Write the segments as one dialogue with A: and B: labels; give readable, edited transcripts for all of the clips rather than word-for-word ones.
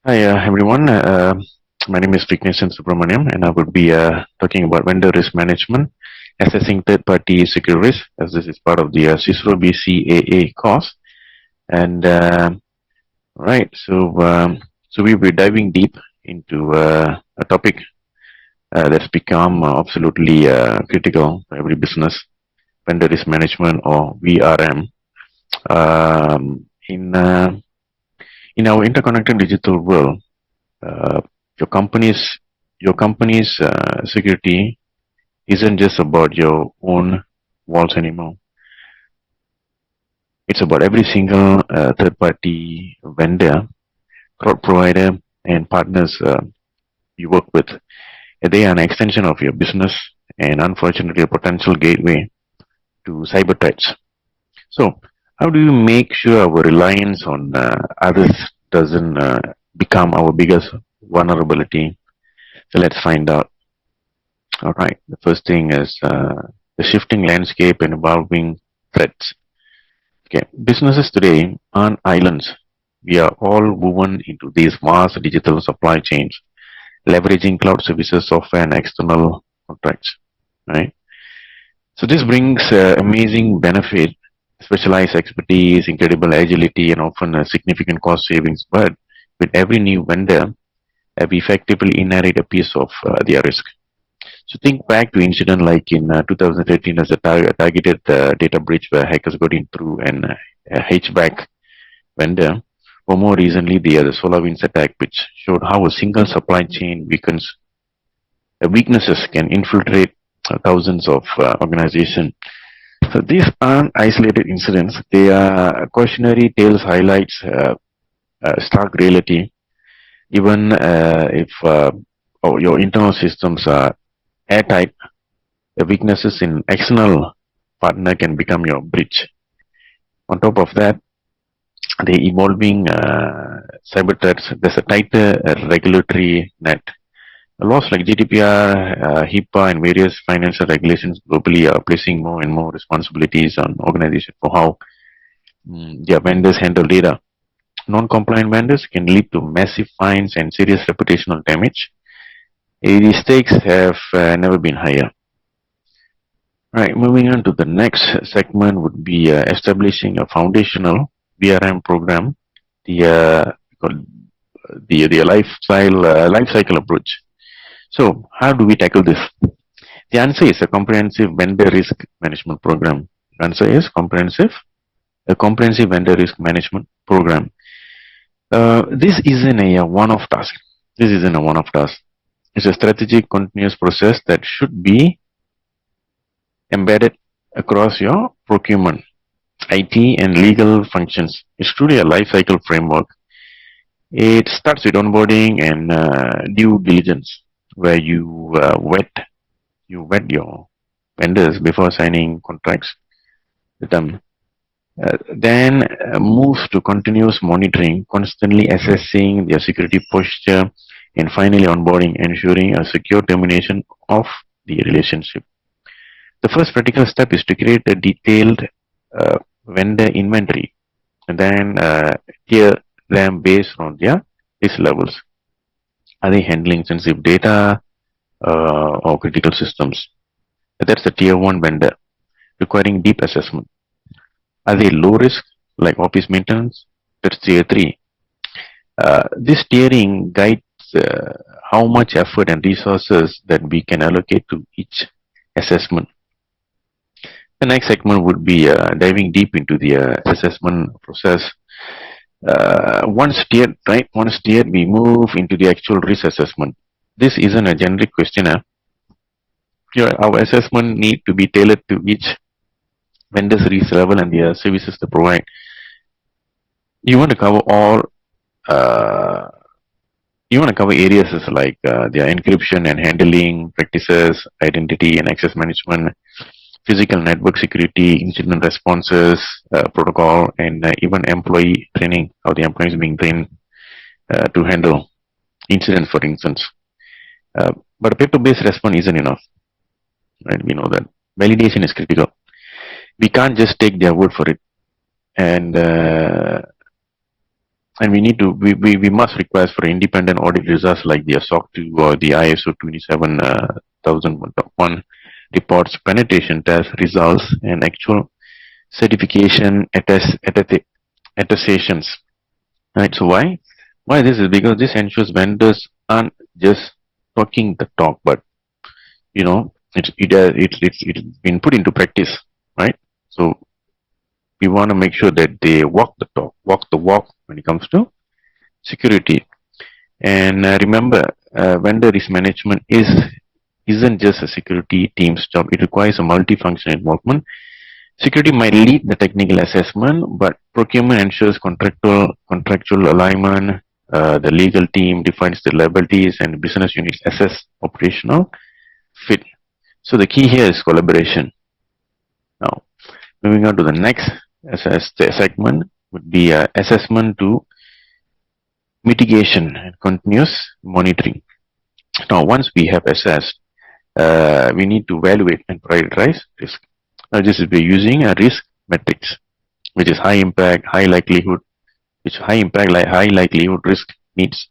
A: Hi everyone, my name is Vignesh Subramaniam and I would be talking about vendor risk management, assessing third-party security risk as this is part of the CISRO BCAA course. And right, so we'll be diving deep into a topic that's become absolutely critical for every business, vendor risk management or VRM. In our interconnected digital world, uh, your company's security isn't just about your own walls anymore. It's about every single third-party vendor, cloud provider, and partners you work with. They are an extension of your business and unfortunately a potential gateway to cyber threats. So, how do you make sure our reliance on others doesn't become our biggest vulnerability? So let's find out. All right. The first thing is the shifting landscape and evolving threats. Okay. Businesses today aren't islands. We are all woven into these vast digital supply chains, leveraging cloud services, software, and external contracts. Right. So this brings amazing benefit, specialized expertise, incredible agility, and often significant cost savings. But with every new vendor, we effectively inherit a piece of their risk. So think back to incident like in 2013 as a targeted data breach where hackers got in through an HVAC vendor, or more recently the SolarWinds attack, which showed how a single supply chain weaknesses can infiltrate thousands of organizations. So these aren't isolated incidents; they are cautionary tales, highlights stark reality. Even if your internal systems are airtight, the weaknesses in external partner can become your bridge. On top of that, the evolving cyber threats, there's a tighter regulatory net. Laws like GDPR, HIPAA, and various financial regulations globally are placing more and more responsibilities on organizations for how their vendors handle data. Non-compliant vendors can lead to massive fines and serious reputational damage. The stakes have never been higher. Right, moving on to the next segment would be establishing a foundational VRM program, the called the life cycle approach. So, how do we tackle this? The answer is a comprehensive vendor risk management program. The answer is a comprehensive vendor risk management program. This isn't a one-off task. This isn't a one-off task. It's a strategic, continuous process that should be embedded across your procurement, IT, and legal functions. It's truly a life cycle framework. It starts with onboarding and due diligence, where you vet your vendors before signing contracts with them. Then moves to continuous monitoring, constantly assessing their security posture, and finally onboarding, ensuring a secure termination of the relationship. The first practical step is to create a detailed vendor inventory and then tier them based on their risk levels. Are they handling sensitive data or critical systems? That's the tier 1 vendor requiring deep assessment. Are they low risk like office maintenance? That's tier 3. This tiering guides how much effort and resources that we can allocate to each assessment. The next segment would be diving deep into the assessment process. Once tiered, we move into the actual risk assessment. This isn't a generic questionnaire. Our assessment need to be tailored to each vendor's risk level and the services they provide. You want to cover all. Uh, you want to cover areas like their encryption and handling practices, identity and access management, physical network security, incident responses, protocol, and even employee training, how the employees being trained to handle incidents, for instance. But a paper-based response isn't enough, right? We know that validation is critical. We can't just take their word for it. And and we must request for independent audit results like the SOC 2 or the ISO 27001 reports, penetration test results, and actual certification attestations. Right. So why? Why this is because this ensures vendors aren't just talking the talk, but it's been put into practice, right? So we want to make sure that they walk the talk, walk the walk when it comes to security. And remember, vendor risk management isn't just a security team's job. It requires a multifunctional involvement. Security might lead the technical assessment, but procurement ensures contractual alignment. The legal team defines the liabilities, and business units assess operational fit. So the key here is collaboration. Now, moving on to the next segment would be assessment to mitigation and continuous monitoring. Now, once we have assessed, we need to evaluate and prioritize risk. Now, this is by using a risk matrix, which is high impact, high likelihood, high likelihood risk needs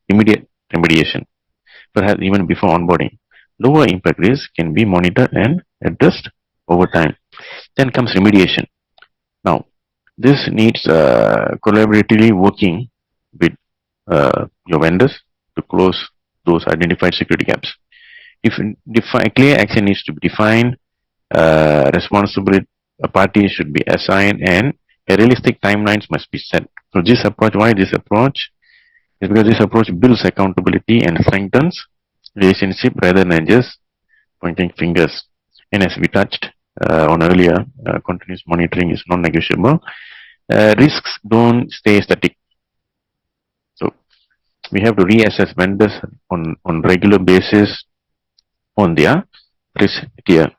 A: immediate remediation, perhaps even before onboarding. Lower impact risk can be monitored and addressed over time. Then comes remediation. Now, this needs collaboratively working with your vendors to close those identified security gaps. If clear action needs to be defined, responsibility parties should be assigned, and a realistic timelines must be set. So this approach, why this approach? Is because this approach builds accountability and strengthens relationship rather than just pointing fingers. And as we touched on earlier, continuous monitoring is non-negotiable. Risks don't stay static. So we have to reassess vendors on regular basis on their risk tier.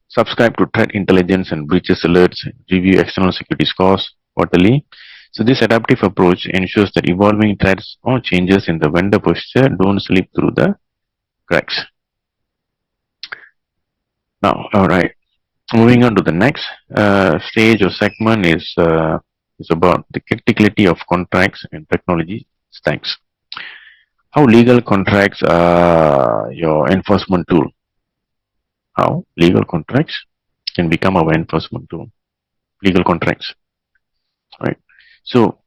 A: Subscribe to threat intelligence and breaches alerts, review external security scores quarterly. So this adaptive approach ensures that evolving threats or changes in the vendor posture don't slip through the cracks. Now, all right, moving on to the next stage or segment is about the criticality of contracts and technology stacks. How legal contracts are your enforcement tool. How legal contracts can become our enforcement tool. Legal contracts, right? So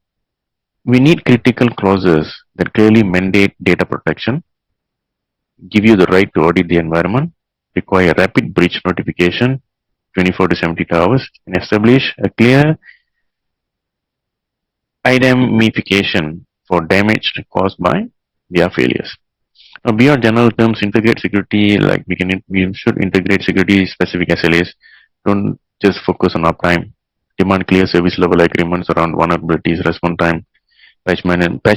A: we need critical clauses that clearly mandate data protection, give you the right to audit the environment, require rapid breach notification, 24 to 72 hours, and establish a clear indemnification for damage caused by their failures. Now, beyond general terms, integrate security, like we should integrate security specific SLAs. Don't just focus on uptime. Demand clear service level agreements around vulnerabilities, response time, patch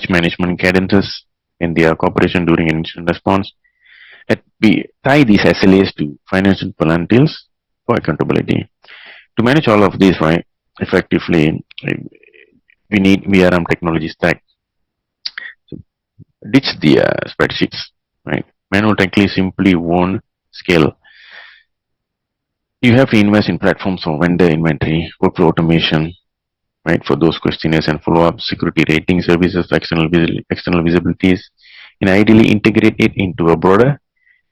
A: management cadences in their cooperation during incident response. We tie these SLAs to financial penalties for accountability. To manage all of this, right, effectively, we need VRM technology stack. So ditch the spreadsheets, right? Manual techniques simply won't scale. You have to invest in platforms for vendor inventory, workflow automation, right? For those questionnaires and follow-up, security rating services, external visibilities, and ideally integrate it into a broader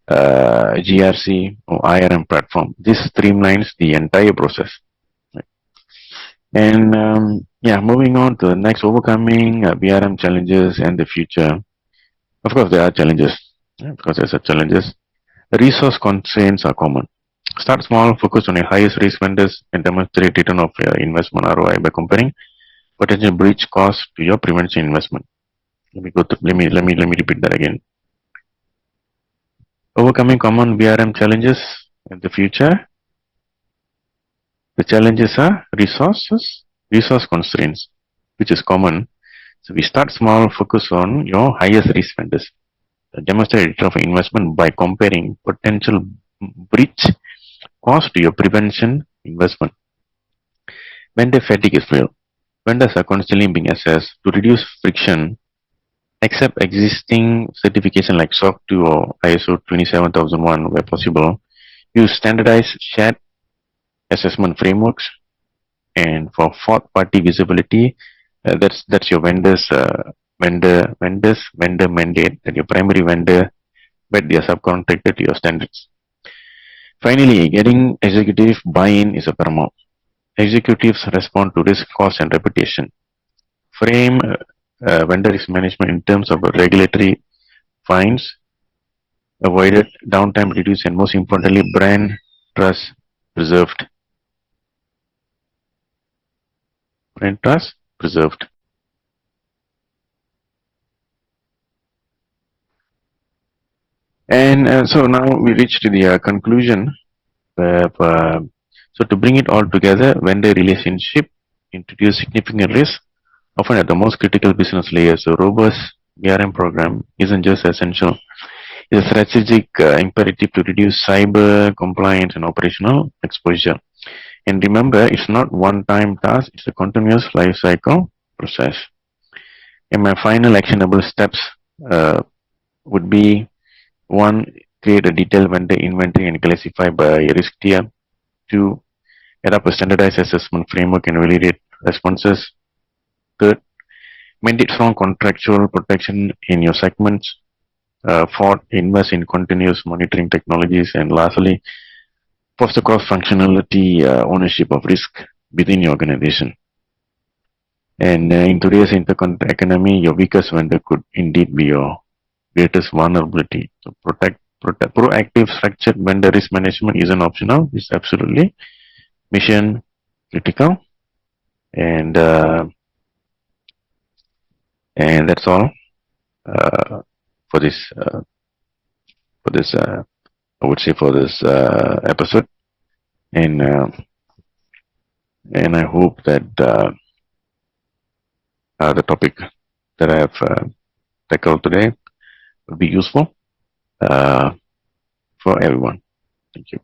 A: GRC or IRM platform. This streamlines the entire process. Right? And moving on to the next, overcoming BRM challenges and the future. Of course, there are challenges. Because there are challenges. The resource constraints are common. Start small, focus on your highest risk vendors, and demonstrate return of your investment ROI by comparing potential breach cost to your prevention investment. Let me repeat that again. Overcoming common BRM challenges in the future. The challenges are resource constraints, which is common. So we start small, focus on your highest risk vendors. Demonstrate return of investment by comparing potential breach cost to your prevention investment. Vendor fatigue is real. Vendors are constantly being assessed. To reduce friction, accept existing certification like SOC 2 or ISO 27001 where possible. Use standardized shared assessment frameworks. And for fourth party visibility, That's your vendor mandate, that your primary vendor, but they are subcontracted to your standards. Finally, getting executive buy-in is a paramount. Executives respond to risk, cost, and reputation. Frame vendor risk management in terms of regulatory fines, avoided downtime reduced, and most importantly, brand trust preserved. Brand trust preserved. And so now we reach to the conclusion. So to bring it all together, vendor relationship introduce significant risk, often at the most critical business layers. So robust BRM program isn't just essential; it's a strategic imperative to reduce cyber compliance and operational exposure. And remember, it's not one-time task; it's a continuous life cycle process. And my final actionable steps uh, would be: one, create a detailed vendor inventory and classify by risk tier. Two, set up a standardized assessment framework and validate responses. Third, maintain strong contractual protection in your segments. Fourth, invest in continuous monitoring technologies. And lastly, foster cross-functionality ownership of risk within your organization. And in today's interconnected economy, your weakest vendor could indeed be your greatest vulnerability. So proactive structured vendor risk management isn't optional. It's absolutely mission critical. And and that's all uh, for this I would say for this episode. And and I hope that the topic that I have tackled today will be useful uh, for everyone. Thank you.